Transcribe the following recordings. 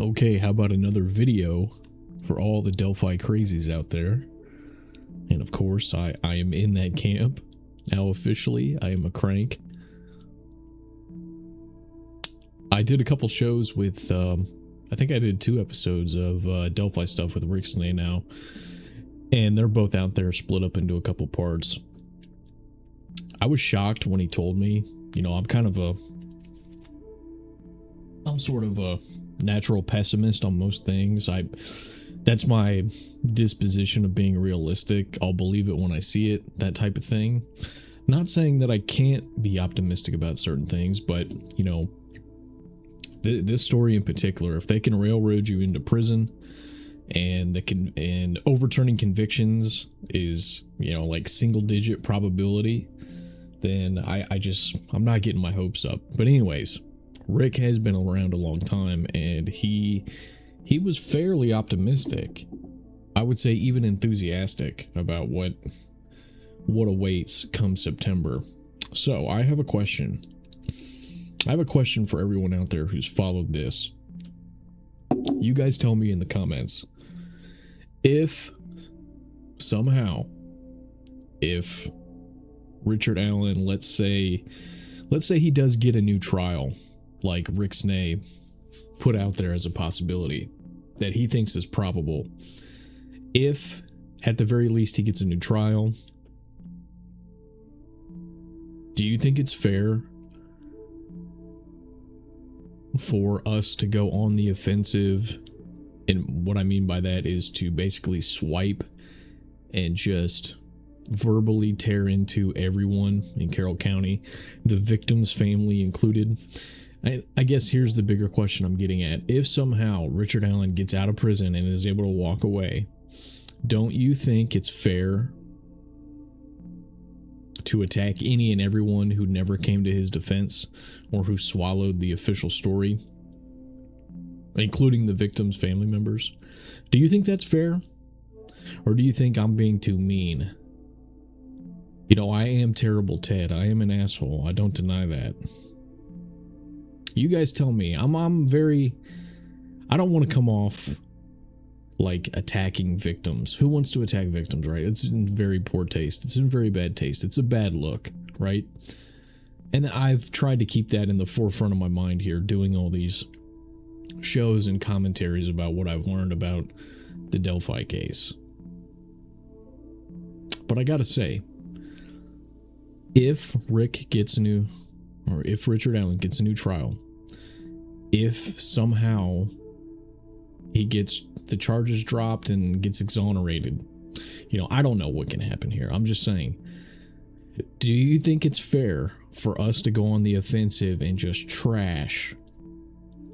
Okay, how about another video for all the Delphi crazies out there? And of course, I am in that camp. Now officially, I am a crank. I did a couple shows with, I think I did 2 episodes of Delphi stuff with Rick Snay now. And they're both out there split up into a couple parts. I was shocked when he told me, you know, I'm sort of a natural pessimist on most things. That's my disposition of being realistic. I'll believe it when I see it, that type of thing. Not saying that I can't be optimistic about certain things, but, you know, this story in particular, if they can railroad you into prison and overturning convictions is, you know, like single digit probability, then I'm not getting my hopes up. But anyways, Rick has been around a long time, and he was fairly optimistic. I would say even enthusiastic about what awaits come September. So I have a question. I have a question for everyone out there who's followed this. You guys tell me in the comments if somehow, if Richard Allen, let's say he does get a new trial, like Rick Snay put out there as a possibility that he thinks is probable. If at the very least he gets a new trial, do you think it's fair for us to go on the offensive? And what I mean by that is to basically swipe and just verbally tear into everyone in Carroll County, the victim's family included. I guess here's the bigger question I'm getting at. If somehow Richard Allen gets out of prison and is able to walk away, don't you think it's fair to attack any and everyone who never came to his defense or who swallowed the official story, including the victim's family members? Do you think that's fair? Or do you think I'm being too mean? You know, I am terrible Ted. I am an asshole. I don't deny that. You guys tell me. I don't want to come off like attacking victims. Who wants to attack victims, right? It's in very poor taste. It's in very bad taste. It's a bad look, right? And I've tried to keep that in the forefront of my mind here, doing all these shows and commentaries about what I've learned about the Delphi case. But I gotta say, if Richard Allen gets a new trial, if somehow he gets the charges dropped and gets exonerated, you know, I don't know what can happen here. I'm just saying, do you think it's fair for us to go on the offensive and just trash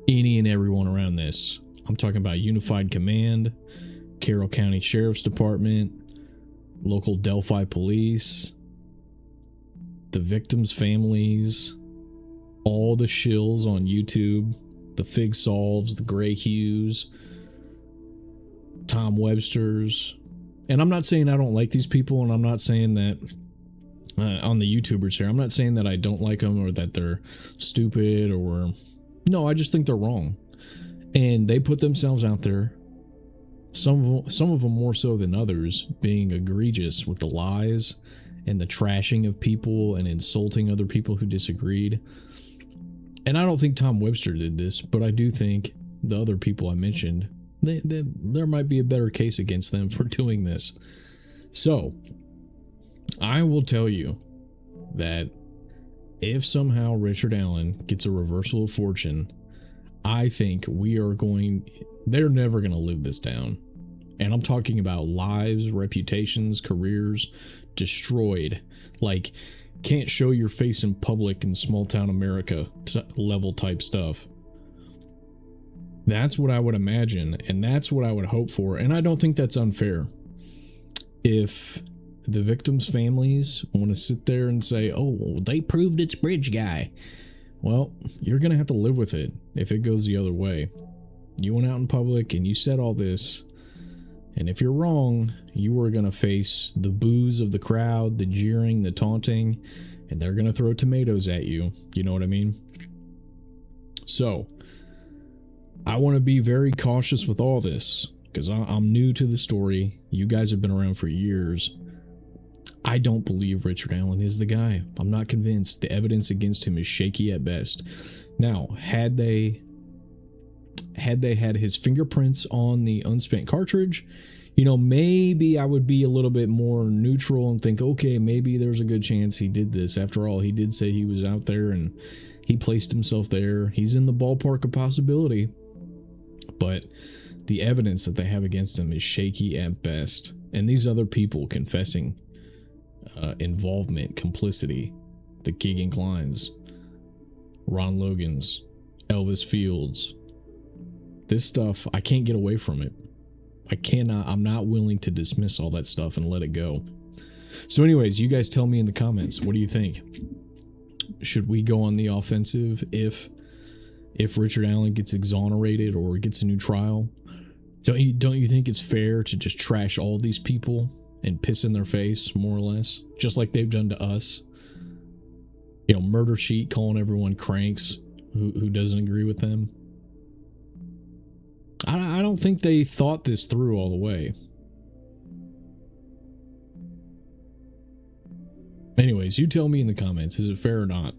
any and everyone around this? I'm talking about Unified Command, Carroll County Sheriff's Department, local Delphi police, the victims' families, all the shills on YouTube, the Fig Solves, the Gray Hughes, Tom Websters. And I'm not saying I don't like these people, and I'm not saying that on the YouTubers here, I'm not saying that I don't like them or that they're stupid or... No, I just think they're wrong. And they put themselves out there, some of them more so than others, being egregious with the lies and the trashing of people and insulting other people who disagreed. And I don't think Tom Webster did this, but I do think the other people I mentioned, there might be a better case against them for doing this. So, I will tell you that if somehow Richard Allen gets a reversal of fortune, I think they're never going to live this down. And I'm talking about lives, reputations, careers destroyed. Like, can't show your face in public in small town America level type stuff. That's what I would imagine, and that's what I would hope for, and I don't think that's unfair. If the victims' families want to sit there and say, oh, they proved it's Bridge Guy, well, you're going to have to live with it if it goes the other way. You went out in public and you said all this, and if you're wrong, you are going to face the boos of the crowd, the jeering, the taunting, and they're going to throw tomatoes at you. You know what I mean? So, I want to be very cautious with all this because I'm new to the story. You guys have been around for years. I don't believe Richard Allen is the guy. I'm not convinced. The evidence against him is shaky at best. Now, had they had his fingerprints on the unspent cartridge, you know, maybe I would be a little bit more neutral and think, okay, maybe there's a good chance he did this. After all, he did say he was out there and he placed himself there. He's in the ballpark of possibility. But the evidence that they have against him is shaky at best. And these other people confessing involvement, complicity, the Keegan Kleins, Ron Logans, Elvis Fields, this stuff, I can't get away from it. I'm not willing to dismiss all that stuff and let it go. So anyways, you guys tell me in the comments, what do you think? Should we go on the offensive if Richard Allen gets exonerated or gets a new trial? Don't you think it's fair to just trash all these people and piss in their face, more or less, just like they've done to us? You know, Murder Sheet calling everyone cranks who doesn't agree with them. I don't think they thought this through all the way. Anyways, you tell me in the comments, is it fair or not?